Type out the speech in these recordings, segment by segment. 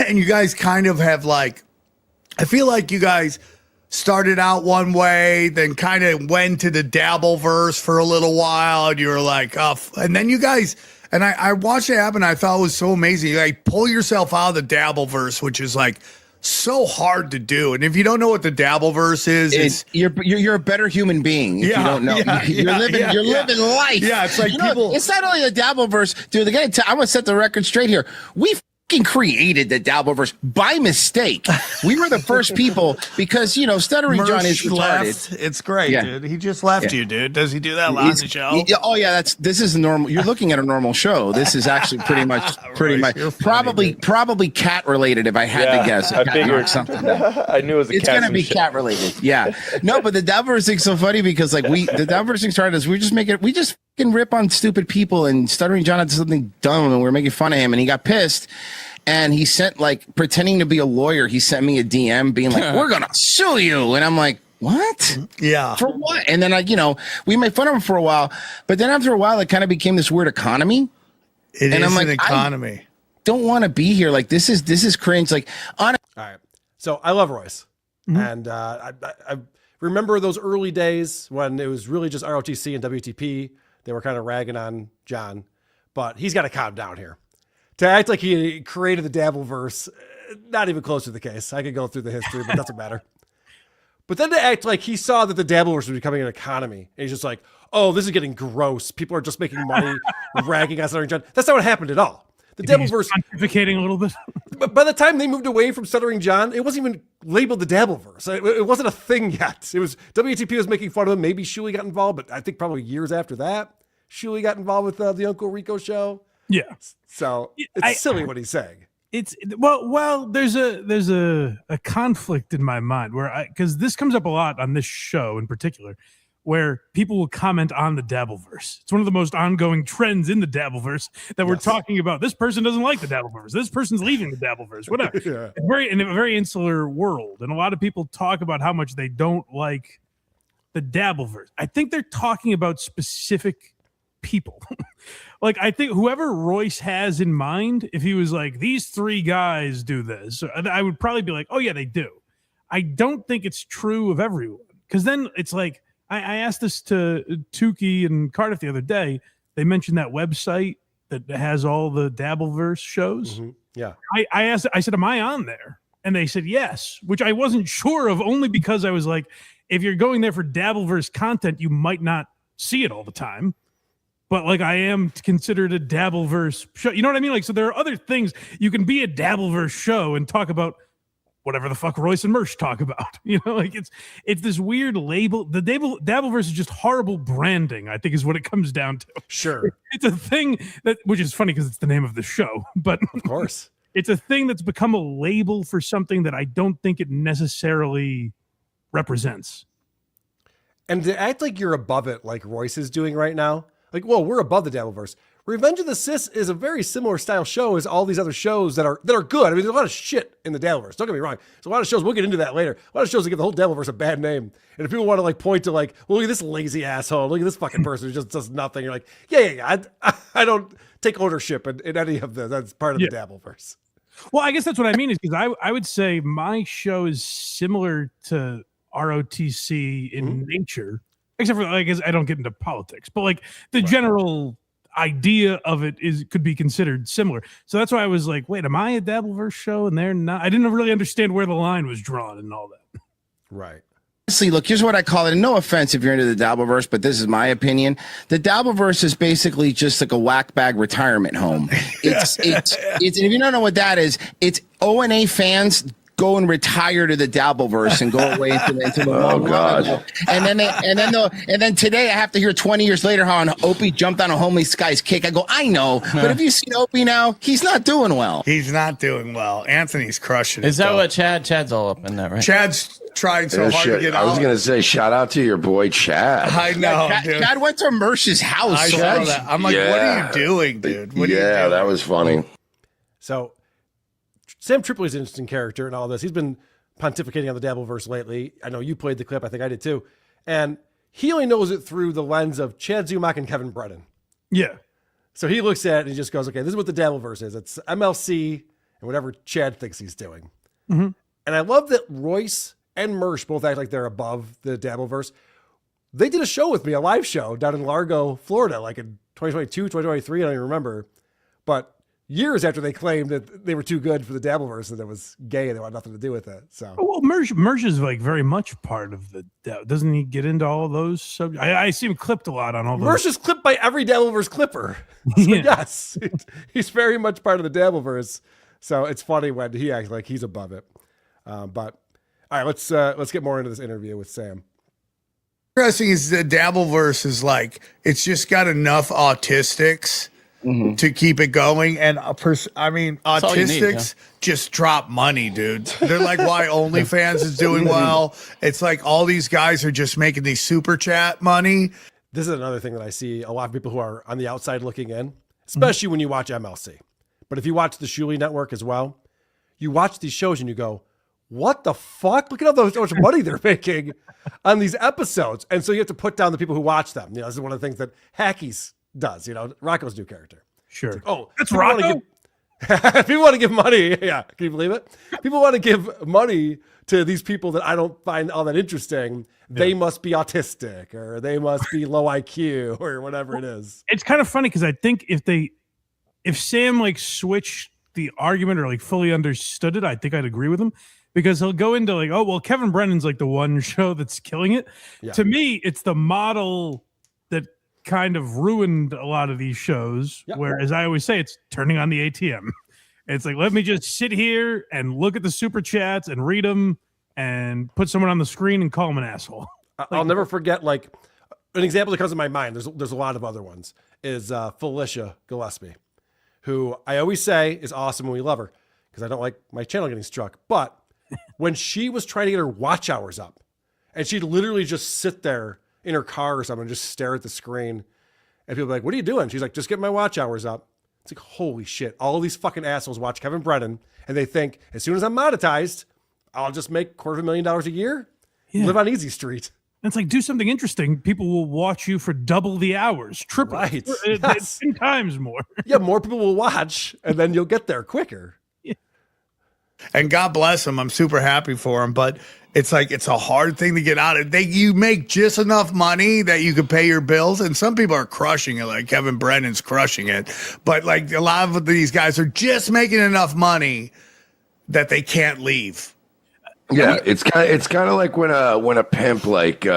and you guys kind of have like, I feel like you guys started out one way, then kind of went to the Dabbleverse for a little while, and you were like, and then you guys, and I watched it happen. I thought it was so amazing. You like pull yourself out of the Dabbleverse, which is like so hard to do. And if you don't know what the Dabbleverse is, you're a better human being. If you don't know, you're living life. Yeah, it's like people. It's not only the Dabbleverse, dude. I'm gonna set the record straight here. We created the Dabbleverse by mistake. We were the first people because Stuttering John is retarded. It's great, dude. He just left you, dude. Does he do that live on the show? This is normal. You're looking at a normal show. This is actually pretty much probably cat related. If I had to guess, I figured something. I knew it was. It's gonna be cat related. Yeah, no, but the Dabbleverse thing's so funny because the Dabbleverse thing started as we just can rip on stupid people, and Stuttering John had something dumb and we were making fun of him, and he got pissed. And he sent, pretending to be a lawyer, he sent me a DM being like, we're going to sue you. And I'm like, what? Yeah. For what? And then, we made fun of him for a while. But then after a while, it kind of became this weird economy. It is an economy. I don't want to be here. Like, this is cringe. All right. So I love Royce. Mm-hmm. And I remember those early days when it was really just ROTC and WTP. They were kind of ragging on John. But he's got to calm down here. To act like he created the Dabbleverse, not even close to the case. I could go through the history, but it doesn't matter. But then to act like he saw that the Dabbleverse was becoming an economy, and he's just like, oh, this is getting gross. People are just making money, ragging on Stuttering John. That's not what happened at all. The Dabbleverse... pontificating a little bit. But by the time they moved away from Stuttering John, it wasn't even labeled the Dabbleverse. It wasn't a thing yet. It was WTP was making fun of him. Maybe Shuli got involved, but I think probably years after that, Shuli got involved with the Uncle Rico show. Yeah. So it's silly what he's saying. It's well, there's a conflict in my mind because this comes up a lot on this show in particular, where people will comment on the Dabbleverse. It's one of the most ongoing trends in the Dabbleverse that we're talking about. This person doesn't like the Dabbleverse. This person's leaving the Dabbleverse. Whatever. Yeah. It's in a very insular world, and a lot of people talk about how much they don't like the Dabbleverse. I think they're talking about specific people. I think whoever Royce has in mind, if he was like, these three guys do this, I would probably be like, oh yeah, they do. I don't think it's true of everyone. Because then it's like, I asked this to Tukey and Cardiff the other day. They mentioned that website that has all the Dabbleverse shows. Mm-hmm. Yeah. I said, am I on there? And they said yes, which I wasn't sure of, only because I was like, if you're going there for Dabbleverse content, you might not see it all the time. But I am considered a Dabbleverse show. You know what I mean? So there are other things. You can be a Dabbleverse show and talk about whatever the fuck Royce and Mersh talk about. It's this weird label. The Dabbleverse is just horrible branding, I think, is what it comes down to. Sure. It's a thing which is funny because it's the name of the show. But of course. It's a thing that's become a label for something that I don't think it necessarily represents. And to act like you're above it like Royce is doing right now, we're above the Dabbleverse. Revenge of the Sis is a very similar style show as all these other shows that are good. I mean, there's a lot of shit in the Dabbleverse. Don't get me wrong. There's a lot of shows, we'll get into that later. A lot of shows that give the whole Dabbleverse a bad name. And if people want to point to well, look at this lazy asshole, look at this fucking person who just does nothing. You're like, yeah. I don't take ownership in any of that's part of the Dabbleverse. Well, I guess that's what I mean is because I would say my show is similar to ROTC in nature. Except for, I guess I don't get into politics, but the general idea of it could be considered similar. So that's why I was like, wait, am I a Dabbleverse show? And they're not. I didn't really understand where the line was drawn and all that. Right. Honestly, look, here's what I call it. And no offense if you're into the Dabbleverse, but this is my opinion. The Dabbleverse is basically just like a whack bag retirement home. It's if you don't know what that is, it's O&A fans go and retire to the Dabbleverse and go away into the oh god. And then today I have to hear 20 years later how Opie jumped on a homeless guy's kick. I go, I know, but have you seen Opie now? He's not doing well. He's not doing well. Anthony's crushing it. Is that what Chad's all up in that, right? Chad's trying so hard to get out. I was gonna say shout out to your boy Chad. I know. Chad went to Mersh's house. I saw that. I'm like, what are you doing, dude? What are you doing? That was funny. So Sam Tripoli is an interesting character in all this. He's been pontificating on the Dabbleverse lately. I know you played the clip. I think I did too. And he only knows it through the lens of Chad Zumock and Kevin Brennan. Yeah. So he looks at it and he just goes, okay, this is what the Dabbleverse is. It's MLC and whatever Chad thinks he's doing. Mm-hmm. And I love that Royce and Mersh both act like they're above the Dabbleverse. They did a show with me, a live show down in Largo, Florida, like in 2022, 2023, I don't even remember. But years after they claimed that they were too good for the Dabbleverse and it was gay and they wanted nothing to do with it. So, well, Mersh is like very much part of the. Doesn't he get into all those subjects? I see him clipped a lot on all those. Mersh is clipped by every Dabbleverse clipper. So yes, he's very much part of the Dabbleverse. So it's funny when he acts like he's above it. But all right, let's get more into this interview with Sam. Interesting is the Dabbleverse is like it's just got enough autistics to keep it going, and autistics just drop money, dude. They're like why OnlyFans is doing well. It's like all these guys are just making these super chat money. This is another thing that I see a lot of people who are on the outside looking in, especially when you watch MLC. But if you watch the Shuli Network as well, you watch these shows and you go, what the fuck? Look at how much money they're making on these episodes. And so you have to put down the people who watch them. You know, this is one of the things that Hackies does, you know, Rocco's new character. Sure. Like, oh, that's Rocco. People want to give money. Yeah. Can you believe it? People want to give money to these people that I don't find all that interesting. They must be autistic or they must be low IQ or whatever it is. It's kind of funny because I think if Sam like switched the argument or like fully understood it, I think I'd agree with him. Because he'll go into like, oh, well, Kevin Brennan's like the one show that's killing it. Yeah. To me, it's the model that kind of ruined a lot of these shows. Yep. Where, as I always say, it's turning on the ATM. It's like, let me just sit here and look at the super chats and read them and put someone on the screen and call them an asshole. I'll never forget, like, an example that comes to my mind. There's a lot of other ones. Is Felicia Gillespie, who I always say is awesome and we love her because I don't like my channel getting struck. But when she was trying to get her watch hours up and she'd literally just sit there in her car or something and just stare at the screen and people be like, what are you doing? She's like, just get my watch hours up. It's like, holy shit. All of these fucking assholes watch Kevin Brennan and they think as soon as I'm monetized, I'll just make $250,000 a year, live on Easy Street. And it's like, do something interesting. People will watch you for double the hours, triple, right. 10 times more. Yeah, more people will watch and then you'll get there quicker. And God bless him. I'm super happy for him. But it's like it's a hard thing to get out of. You make just enough money that you can pay your bills. And some people are crushing it, like Kevin Brennan's crushing it. But like a lot of these guys are just making enough money that they can't leave. Yeah, it's kind of like when a pimp like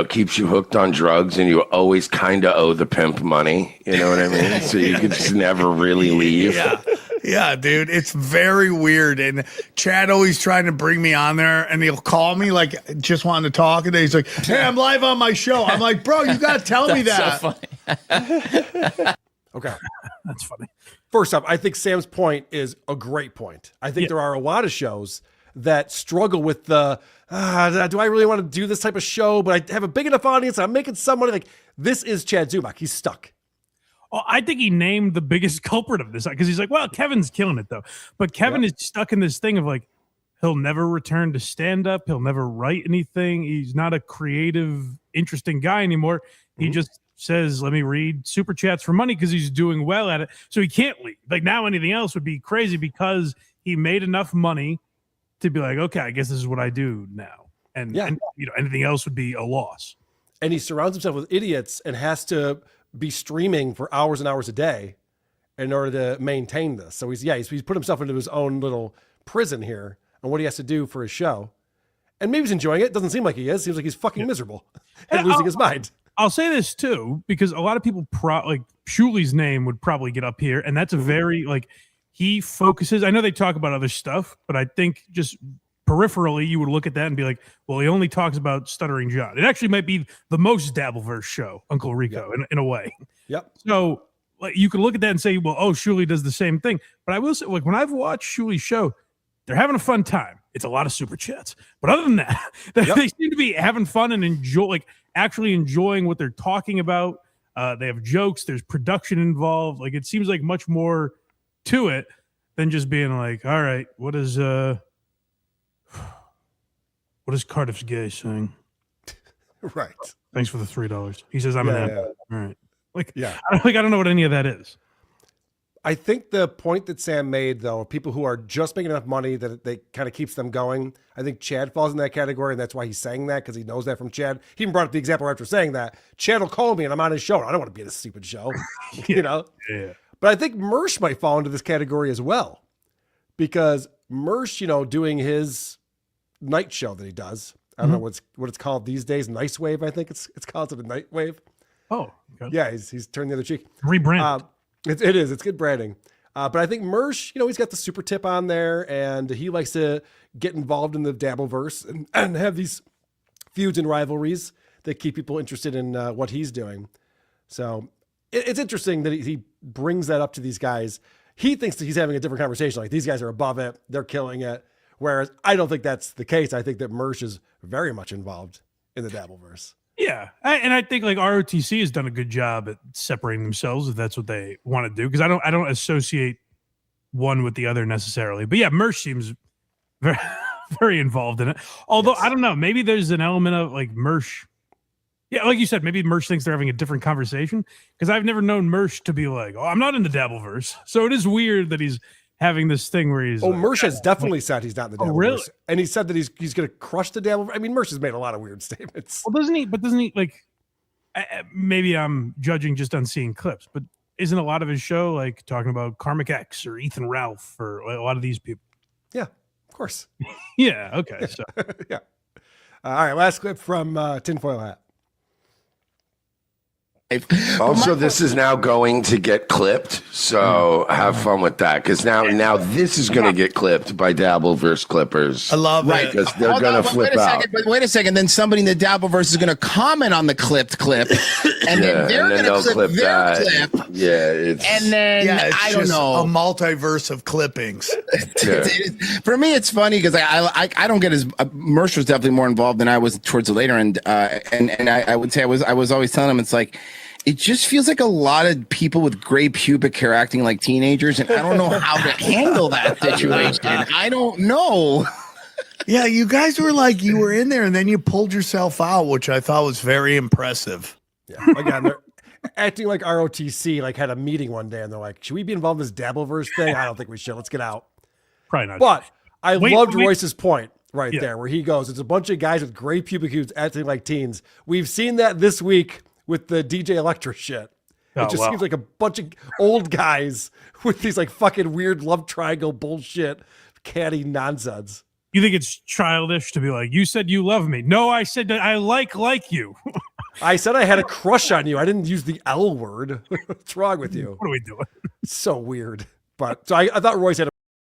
keeps you hooked on drugs and you always kind of owe the pimp money. You know what I mean? So you can just never really leave. Yeah, dude, it's very weird. And Chad always trying to bring me on there, and he'll call me like just wanting to talk, and then he's like, "Hey, I'm live on my show." I'm like, "Bro, you gotta tell me that." So funny. Okay, that's funny. First up, I think Sam's point is a great point. I think there are a lot of shows that struggle with the do I really want to do this type of show? But I have a big enough audience. I'm making some money. Like this is Chad Zumock. He's stuck. Well, I think he named the biggest culprit of this because he's like, well, Kevin's killing it though. But Kevin is stuck in this thing of like, he'll never return to stand up. He'll never write anything. He's not a creative, interesting guy anymore. He just says, let me read super chats for money because he's doing well at it. So he can't leave. Like now anything else would be crazy because he made enough money to be like, okay, I guess this is what I do now. And anything else would be a loss. And he surrounds himself with idiots and has to be streaming for hours and hours a day in order to maintain this. So he's put himself into his own little prison here on what he has to do for his show. And maybe he's enjoying it. Doesn't seem like he is. Seems like he's fucking miserable and losing his mind. I'll say this too, because a lot of people like Shuli's name would probably get up here. And that's a very he focuses. I know they talk about other stuff, but I think just peripherally, you would look at that and be like, well, he only talks about Stuttering John. It actually might be the most Dabbleverse show, Uncle Rico, in a way. Yep. So you could look at that and say, well, Shuli does the same thing. But I will say, like, when I've watched Shuli's show, they're having a fun time. It's a lot of super chats. But other than that, they seem to be having fun and actually enjoying what they're talking about. They have jokes. There's production involved. Like, it seems like much more to it than just being like, all right, what is Cardiff's Gay saying? Right. Thanks for the $3. He says I'm an asshole. All right. I don't know what any of that is. I think the point that Sam made, though, people who are just making enough money that they kind of keeps them going. I think Chad falls in that category, and that's why he's saying that, because he knows that from Chad. He even brought up the example after saying that. Chad will call me, and I'm on his show. I don't want to be in this stupid show, you know? Yeah. But I think Mersh might fall into this category as well, because Mersh, you know, doing his night show that he does. I don't know what it's called these days. Nice Wave, I think it's called a Night Wave. Oh, okay. Yeah, he's turned the other cheek. Rebrand. It is. It's good branding. But I think Mersh, you know, he's got the super tip on there, and he likes to get involved in the Dabbleverse and have these feuds and rivalries that keep people interested in what he's doing. So it's interesting that he brings that up to these guys. He thinks that he's having a different conversation. Like, these guys are above it. They're killing it. Whereas I don't think that's the case. I think that Mersh is very much involved in the Dabbleverse. Yeah, and I think like ROTC has done a good job at separating themselves if that's what they want to do. Because I don't associate one with the other necessarily. But yeah, Mersh seems very, very involved in it. Although I don't know, maybe there's an element of like Mersh. Yeah, like you said, maybe Mersh thinks they're having a different conversation. Because I've never known Mersh to be like, "Oh, I'm not in the Dabbleverse." So it is weird that he's having this thing where he's. Oh, like, Mersh has definitely said he's not in the Dabbleverse. Oh, really? And he said that he's going to crush the Dabbleverse. I mean, Mersh has made a lot of weird statements. Well, doesn't he? But doesn't he like? Maybe I'm judging just on seeing clips, but isn't a lot of his show like talking about Karmic X or Ethan Ralph or a lot of these people? Yeah, of course. Yeah. Okay. So yeah. All right. Last clip from Tinfoil Hat. Also, this is now going to get clipped, so have fun with that. Because now this is going to get clipped by Dabbleverse clippers. I love it. Because they're going to flip out. Wait a second. Then somebody in the Dabbleverse is going to comment on the clipped clip, and then they're going to clip their clip. Yeah, it's and then it's I don't just know, a multiverse of clippings. For me, it's funny because I don't get as Mersh was definitely more involved than I was towards the later end, and I would say I was always telling him it's like. It just feels like a lot of people with gray pubic hair acting like teenagers, and I don't know how to handle that situation. I don't know. Yeah, you guys were like, you were in there, and then you pulled yourself out, which I thought was very impressive. Yeah, again, they're acting like ROTC like had a meeting one day, and they're like, "Should we be involved in this Dabbleverse thing? I don't think we should. Let's get out." probably not. But I loved wait. Royce's point right there, where he goes, "It's a bunch of guys with gray pubic hairs acting like teens." We've seen that this week with the DJ Electra shit. It just seems like a bunch of old guys with these like fucking weird love triangle bullshit, catty nonsense. You think it's childish to be like, you said you love me. No, I said that I like you. I said I had a crush on you. I didn't use the L word. What's wrong with you? What are we doing? It's so weird. But so I thought Royce had a